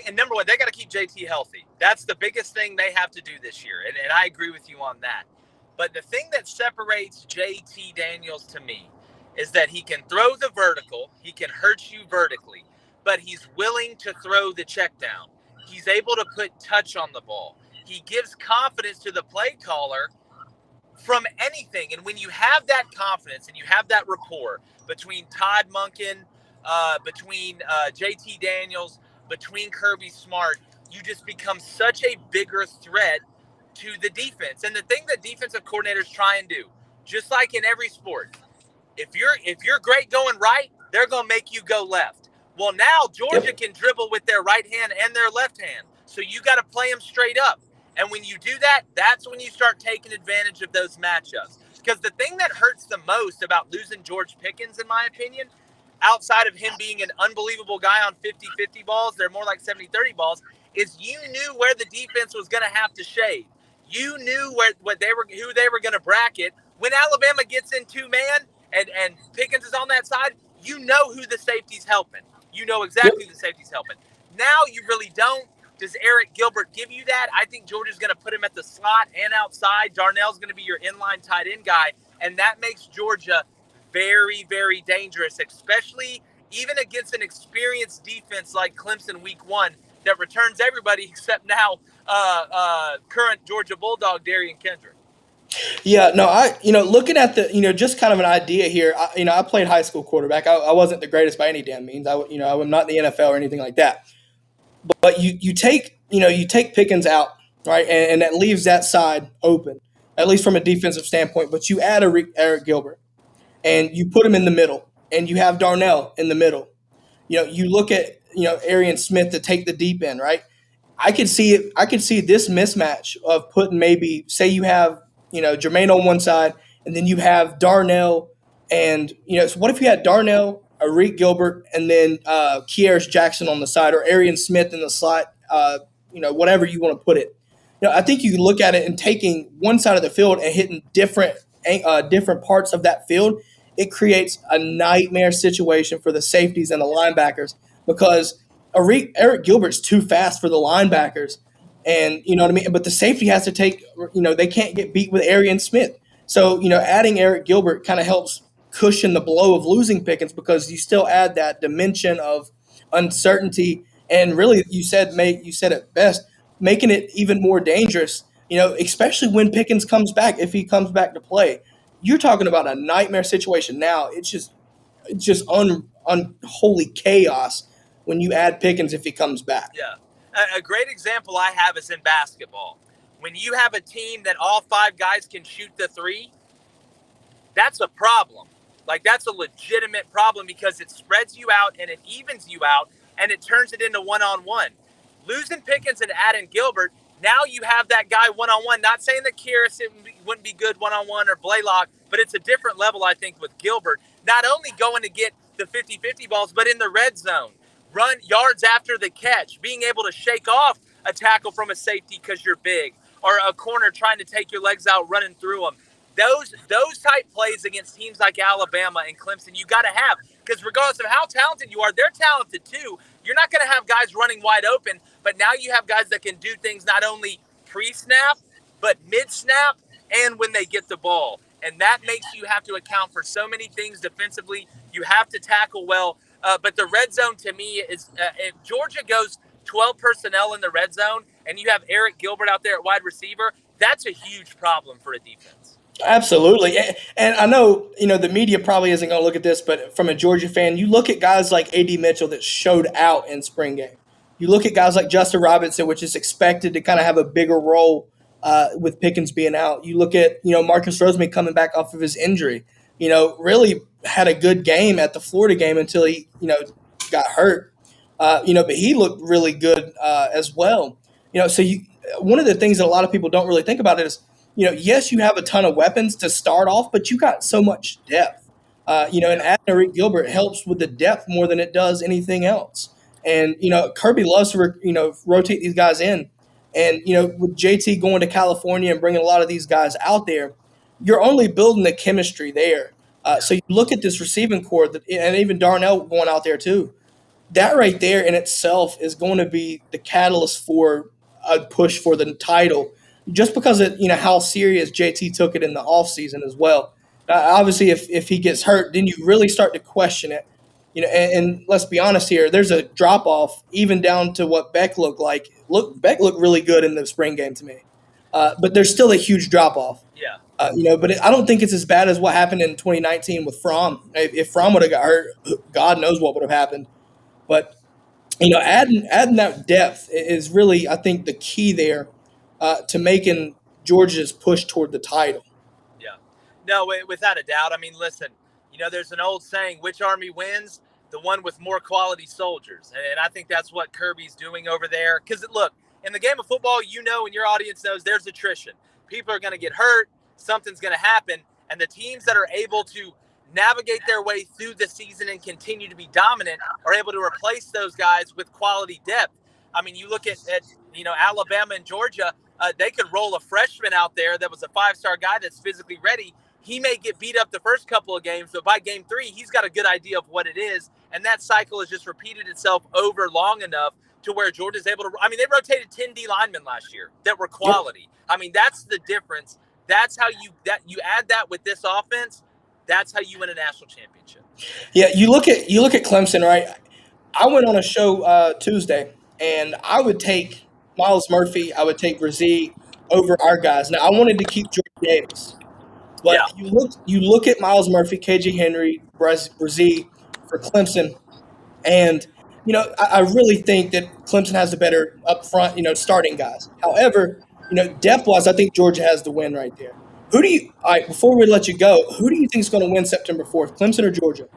and number one, they got to keep JT healthy. That's the biggest thing they have to do this year, and I agree with you on that. But the thing that separates JT Daniels to me is that he can throw the vertical, he can hurt you vertically, but he's willing to throw the check down. He's able to put touch on the ball. He gives confidence to the play caller from anything. And when you have that confidence and you have that rapport between Todd Monken, between JT Daniels, between Kirby Smart, you just become such a bigger threat to the defense. And the thing that defensive coordinators try and do, just like in every sport, if you're great going right, they're going to make you go left. Well, now Georgia can dribble with their right hand and their left hand. So you got to play them straight up. And when you do that, that's when you start taking advantage of those matchups. Because the thing that hurts the most about losing George Pickens, in my opinion, outside of him being an unbelievable guy on 50-50 balls, they're more like 70-30 balls, is you knew where the defense was going to have to shade. You knew who they were going to bracket. When Alabama gets in 2-man and Pickens is on that side, you know who the safety's helping. You know exactly who the safety's helping. Now you really don't. Does Eric Gilbert give you that? I think Georgia's going to put him at the slot and outside. Darnell's going to be your inline tight end guy, and that makes Georgia very, very dangerous, especially even against an experienced defense like Clemson week 1. that returns everybody except now current Georgia Bulldog Darian Kendrick. Yeah, no, looking at just kind of an idea here. I played high school quarterback. I wasn't the greatest by any damn means. I'm not in the NFL or anything like that. But you take Pickens out, right, and that leaves that side open, at least from a defensive standpoint. But you add Eric Gilbert, and you put him in the middle, and you have Darnell in the middle. You look at Arian Smith to take the deep end, right? I could see it. I could see this mismatch of putting maybe say you have Jermaine on one side, and then you have Darnell, and so what if you had Darnell, Arik Gilbert, and then Kieris Jackson on the side, or Arian Smith in the slot, whatever you want to put it. I think you can look at it and taking one side of the field and hitting different parts of that field. It creates a nightmare situation for the safeties and the linebackers because Eric Gilbert's too fast for the linebackers, and you know what I mean. But the safety has to take. They can't get beat with Arian Smith. So adding Eric Gilbert kind of helps cushion the blow of losing Pickens because you still add that dimension of uncertainty, and really you said it best, making it even more dangerous. Especially when Pickens comes back, if he comes back to play, you're talking about a nightmare situation. Now it's just unholy chaos when you add Pickens if he comes back. Yeah. A great example I have is in basketball. When you have a team that all five guys can shoot the three, that's a problem. Like, that's a legitimate problem because it spreads you out and it evens you out and it turns it into one-on-one. Losing Pickens and adding Gilbert, now you have that guy one-on-one. Not saying that Kieris wouldn't be good one-on-one or Blaylock, but it's a different level, I think, with Gilbert. Not only going to get the 50-50 balls, but in the red zone. Run yards after the catch, being able to shake off a tackle from a safety because you're big, or a corner trying to take your legs out running through them. Those type plays against teams like Alabama and Clemson, you got to have, because regardless of how talented you are, they're talented too. You're not going to have guys running wide open, but now you have guys that can do things not only pre-snap, but mid-snap and when they get the ball. And that makes you have to account for so many things defensively. You have to tackle well. But the red zone, to me, is if Georgia goes 12 personnel in the red zone and you have Eric Gilbert out there at wide receiver, that's a huge problem for a defense. Absolutely. And I know, the media probably isn't going to look at this, but from a Georgia fan, you look at guys like A.D. Mitchell that showed out in spring game. You look at guys like Justin Robinson, which is expected to kind of have a bigger role with Pickens being out. You look at, Marcus Roseman coming back off of his injury, really had a good game at the Florida game until he, got hurt. But he looked really good as well. One of the things that a lot of people don't really think about is, yes, you have a ton of weapons to start off, but you got so much depth. And adding Eric Gilbert helps with the depth more than it does anything else. And, Kirby loves to, rotate these guys in. And, with JT going to California and bringing a lot of these guys out there, you're only building the chemistry there. So you look at this receiving core, and even Darnell going out there too. That right there in itself is going to be the catalyst for a push for the title, just because of how serious JT took it in the offseason as well. Obviously, if he gets hurt, then you really start to question it. And let's be honest here, there's a drop off even down to what Beck looked like. Beck looked really good in the spring game to me, but there's still a huge drop off. Yeah. But I don't think it's as bad as what happened in 2019 with Fromm. If Fromm would have got hurt, God knows what would have happened. But adding that depth is really, I think, the key there to making Georgia's push toward the title. Yeah. No, without a doubt. I mean, listen, there's an old saying, which army wins? The one with more quality soldiers. And I think that's what Kirby's doing over there. Because, look, in the game of football, and your audience knows, there's attrition. People are going to get hurt. Something's going to happen. And the teams that are able to navigate their way through the season and continue to be dominant are able to replace those guys with quality depth. I mean, you look at Alabama and Georgia, they could roll a freshman out there that was a five-star guy that's physically ready. He may get beat up the first couple of games, but by game 3, he's got a good idea of what it is. And that cycle has just repeated itself over long enough to where Georgia's able to – I mean, they rotated 10 D linemen last year that were quality. Yep. I mean, that's the difference. That's how you add that with this offense. That's how you win a national championship. Yeah, you look at Clemson, right? I went on a show Tuesday, and I would take Miles Murphy, I would take Brzee over our guys. Now I wanted to keep Jordan Davis, but Yeah. you look at Miles Murphy, KJ Henry, Brzee for Clemson, and I really think that Clemson has the better up front, starting guys. However, depth wise, I think Georgia has the win right there. Who do you? All right, before we let you go, who do you think is going to win September 4th, Clemson or Georgia?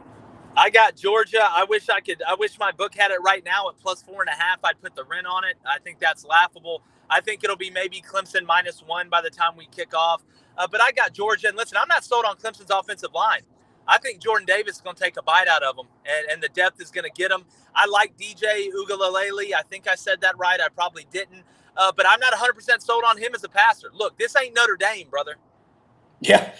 I got Georgia. I wish I could. I wish my book had it right now at +4.5. I'd put the rent on it. I think that's laughable. I think it'll be maybe Clemson -1 by the time we kick off. But I got Georgia. And listen, I'm not sold on Clemson's offensive line. I think Jordan Davis is going to take a bite out of them, and the depth is going to get them. I like DJ Uiagalelei. I think I said that right. I probably didn't. But I'm not 100% sold on him as a passer. Look, this ain't Notre Dame, brother. Yeah.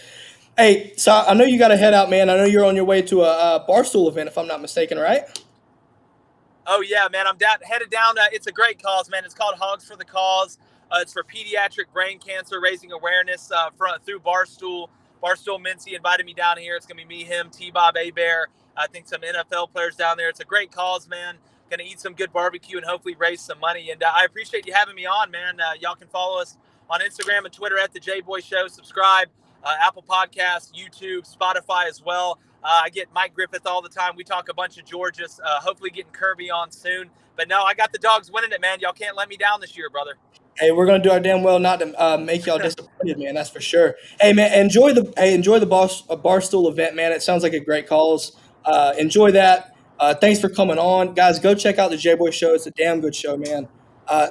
Hey, so I know you got to head out, man. I know you're on your way to a Barstool event, if I'm not mistaken, right? Oh yeah, man! I'm headed down. It's a great cause, man. It's called Hogs for the Cause. It's for pediatric brain cancer, raising awareness through Barstool. Barstool Mincy invited me down here. It's gonna be me, him, T-Bob, A-Bear. I think some NFL players down there. It's a great cause, man. Gonna eat some good barbecue and hopefully raise some money. And I appreciate you having me on, man. Y'all can follow us on Instagram and Twitter at the Jboy Show. Subscribe, Apple Podcasts, YouTube, Spotify as well. I get Mike Griffith all the time. We talk a bunch of Georgias. Hopefully getting Kirby on soon. But no, I got the Dogs winning it, man. Y'all can't let me down this year, brother. Hey, we're gonna do our damn well not to make y'all disappointed, man. That's for sure. Hey, man, enjoy the Barstool event, man. It sounds like a great cause. Enjoy that. Thanks for coming on, guys. Go check out the Jboy Show. It's a damn good show, man.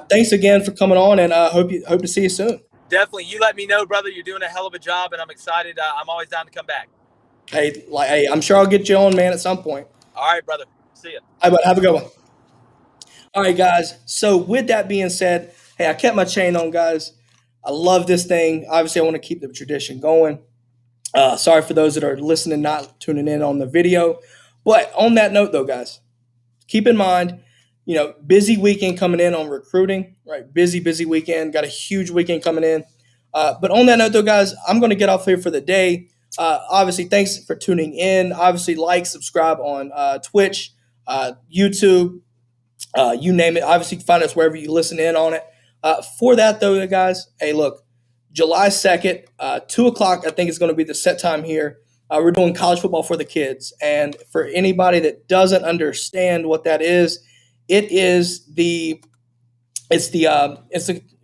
Thanks again for coming on, and hope to see you soon. Definitely, you let me know, brother. You're doing a hell of a job, and I'm excited. I'm always down to come back. Hey, I'm sure I'll get you on, man, at some point. All right, brother. See ya. All right, bud. Have a good one. All right, guys. So with that being said, hey, I kept my chain on, guys. I love this thing. Obviously, I want to keep the tradition going. Sorry for those that are listening, not tuning in on the video. But on that note, though, guys, keep in mind, busy weekend coming in on recruiting, right? Busy weekend. Got a huge weekend coming in. But on that note, though, guys, I'm going to get off here for the day. Obviously, thanks for tuning in. Obviously, subscribe on Twitch, YouTube, you name it. Obviously, you can find us wherever you listen in on it. For that, though, guys, hey, look, July 2nd, 2 o'clock, I think is going to be the set time here. We're doing college football for the kids. And for anybody that doesn't understand what that is, it's the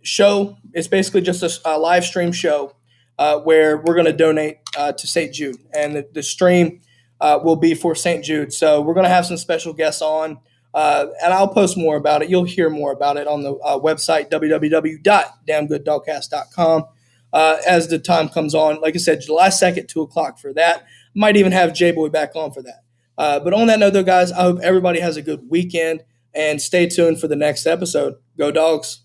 show. It's basically just a live stream show where we're going to donate to St. Jude. And the stream will be for St. Jude. So we're going to have some special guests on. And I'll post more about it. You'll hear more about it on the website, www.damngooddogcast.com, as the time comes on. Like I said, July 2nd, 2 o'clock for that. Might even have J-Boy back on for that. But on that note, though, guys, I hope everybody has a good weekend, and stay tuned for the next episode. Go Dogs.